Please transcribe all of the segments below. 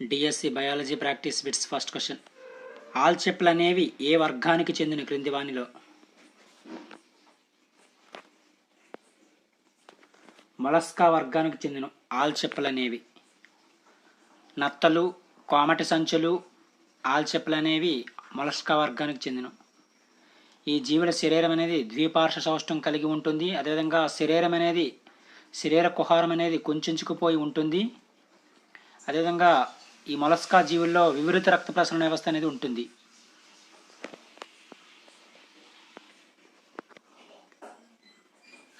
DSC biology practice bits first question. ఆల్చిప్పలు అనేవి ఏ వర్గానికి చెందిన క్రింది వానిలో? మొలస్కా వర్గానికి చెందిన ఆల్చిప్పలు అనేవి. నత్తలు, కోమటి సంచులు, ఆల్చిప్పలు అనేవి మొలస్కా వర్గానికి చెందిన. ఈ జీవుల శరీరం అనేది ద్విపార్శ్వ సౌష్టం కలిగి ఉంటుంది. అదేవిధంగా శరీర కుహరం అనేది కుంచుకుపోయి ఉంటుంది. అదేవిధంగా ఈ మొలస్కా జీవుల్లో వివృత రక్త ప్రసరణ వ్యవస్థ అనేది ఉంటుంది.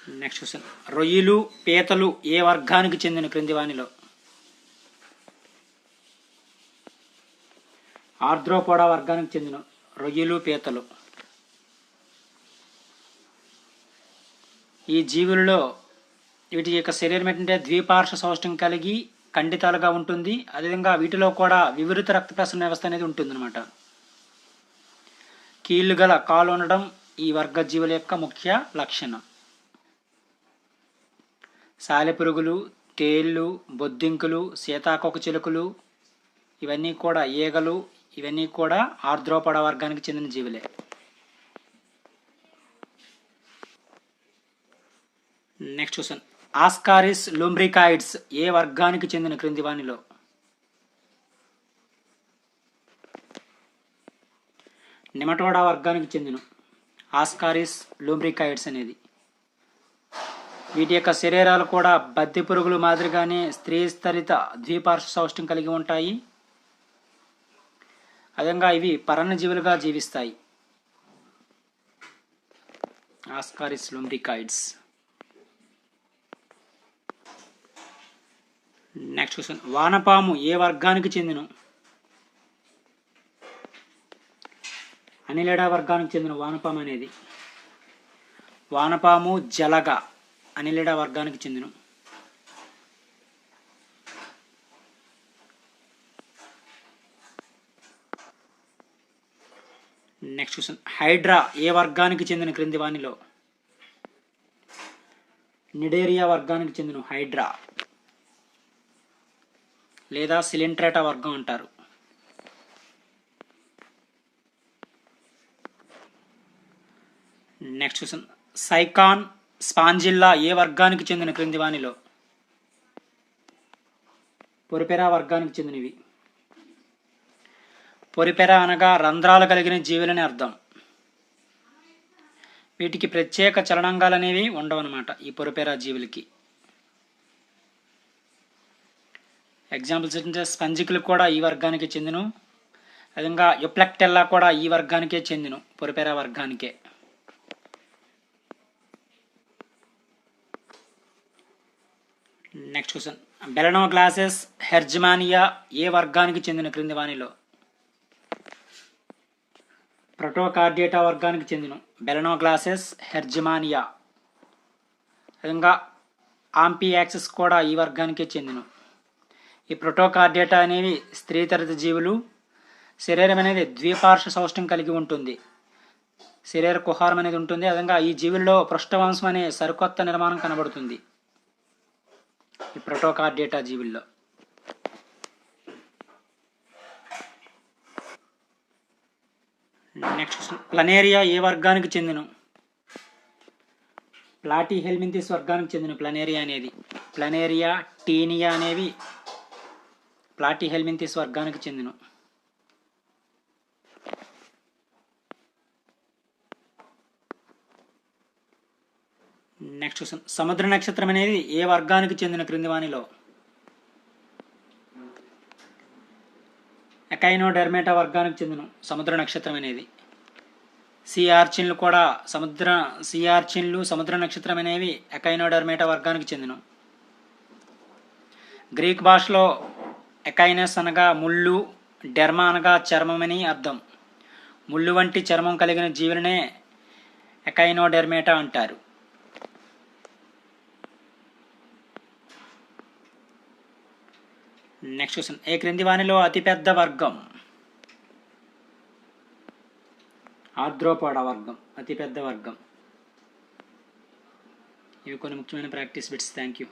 Next question. రొయ్యలు, పీతలు ఏ వర్గానికి చెందిన క్రింది వానిలో? ఆర్ద్రోపోడా వర్గానికి చెందిన రొయ్యలు, పీతలు. ఈ జీవులలో వీటి యొక్క శరీరం ఏంటంటే ద్విపార్శ్వ సౌష్టం కలిగి ఖండితాలుగా ఉంటుంది. అదేవిధంగా వీటిలో కూడా వివృత రక్త ప్రసరణ వ్యవస్థ అనేది ఉంటుంది అన్నమాట. కీళ్ళు గల కాలు ఉండడం ఈ వర్గ జీవుల యొక్క ముఖ్య లక్షణం. సాలెపురుగులు, తేళ్ళు, బొద్దింకులు, సీతాకోక చిలుకలు ఇవన్నీ కూడా ఈగలు ఇవన్నీ కూడా ఆర్ద్రోపోడా వర్గానికి చెందిన జీవులే. Next question. ఆస్కారిస్ లుంబ్రికాయిడ్స్ ఏ వర్గానికి చెందిన క్రింది వానిలో? నెమటోడా వర్గానికి చెందిన ఆస్కారిస్ లుంబ్రికాయిడ్స్ అనేది. వీటి యొక్క శరీరాలు కూడా బద్దె పురుగులు మాదిరిగానే స్త్రీస్తరిత ద్విపార్శ్వ సౌష్టం కలిగి ఉంటాయి. అదేవిధంగా ఇవి పరాన్నజీవులుగా జీవిస్తాయి. Ascaris lumbricoides. Next question. వానపాము ఏ వర్గానికి చెందిన? అనిలిడా వర్గానికి చెందిన వానపాము అనేది. వానపాము జలగ అనిలిడా వర్గానికి చెందిన. Next question. హైడ్రా ఏ వర్గానికి చెందిన క్రింది వానిలో? నిడేరియా వర్గానికి చెందిన హైడ్రా లేదా సిలింట్రేటా వర్గం అంటారు. Next question. సైకాన్ స్పాంజిల్లా ఏ వర్గానికి చెందిన క్రింది వానిలో? పొరిపెరా వర్గానికి చెందినవి. పొరిపెరా అనగా రంధ్రాలు కలిగిన జీవులని అర్థం. వీటికి ప్రత్యేక చలనాంగాలు అనేవి ఉండవన్నమాట ఈ పొరిపెరా జీవులకి. ఎగ్జాంపుల్స్ ఏంటంటే స్పంజికులు కూడా ఈ వర్గానికి చెందిన. అదేవిధంగా యుప్లెక్టెల్లా కూడా ఈ వర్గానికే చెందిన పొరిపెరా వర్గానికే. Next question. బెలనోగ్లాసెస్ హెర్జిమానియా ఏ వర్గానికి చెందిన క్రింది వానిలో? ప్రొటోకార్డియేటా వర్గానికి చెందిన బెలనోగ్లాసెస్ హెర్జిమానియా. అదేవిధంగా ఆంపియాక్సిస్ కూడా ఈ వర్గానికే చెందిన. ఈ ప్రొటోకార్డియేటా అనేవి స్త్రీతరిత జీవులు. శరీరం అనేది ద్విపార్శ్వ సౌష్టం కలిగి ఉంటుంది. శరీర కుహారం అనేది ఉంటుంది. అదేవిధంగా ఈ జీవుల్లో పృష్ఠవంశం అనే సరికొత్త నిర్మాణం కనబడుతుంది ఈ ప్రొటోకార్డియేటా జీవుల్లో. Next question. ప్లనేరియా ఏ వర్గానికి చెందిన? ప్లాటిహెల్మింథిస్ వర్గానికి చెందిన ప్లనేరియా అనేది. ప్లనేరియా, టీనియా అనేవి ప్లాటిహెల్మింథిస్ వర్గానికి చెందిన. Next question. సముద్ర నక్షత్రం అనేది ఏ వర్గానికి చెందిన క్రింది వానిలో? ఎకైనోడెర్మేటా వర్గానికి చెందిన సముద్ర నక్షత్రం అనేది. సీ ఆర్చిన్లు సముద్ర నక్షత్రం అనేవి ఎకైనోడెర్మేటా వర్గానికి చెందిన. గ్రీక్ భాషలో ఎకైనస్ అనగా ముళ్ళు, డెర్మా అనగా చర్మం అని అర్థం. ముళ్ళు వంటి చర్మం కలిగిన జీవులనే ఎకైనోడెర్మేటా అంటారు. Next question. ఏ క్రింది వానిలో అతిపెద్ద వర్గం? ఆర్ద్రోపోడా వర్గం అతిపెద్ద వర్గం. ఇవి కొన్ని ముఖ్యమైన ప్రాక్టీస్ బిట్స్. Thank you.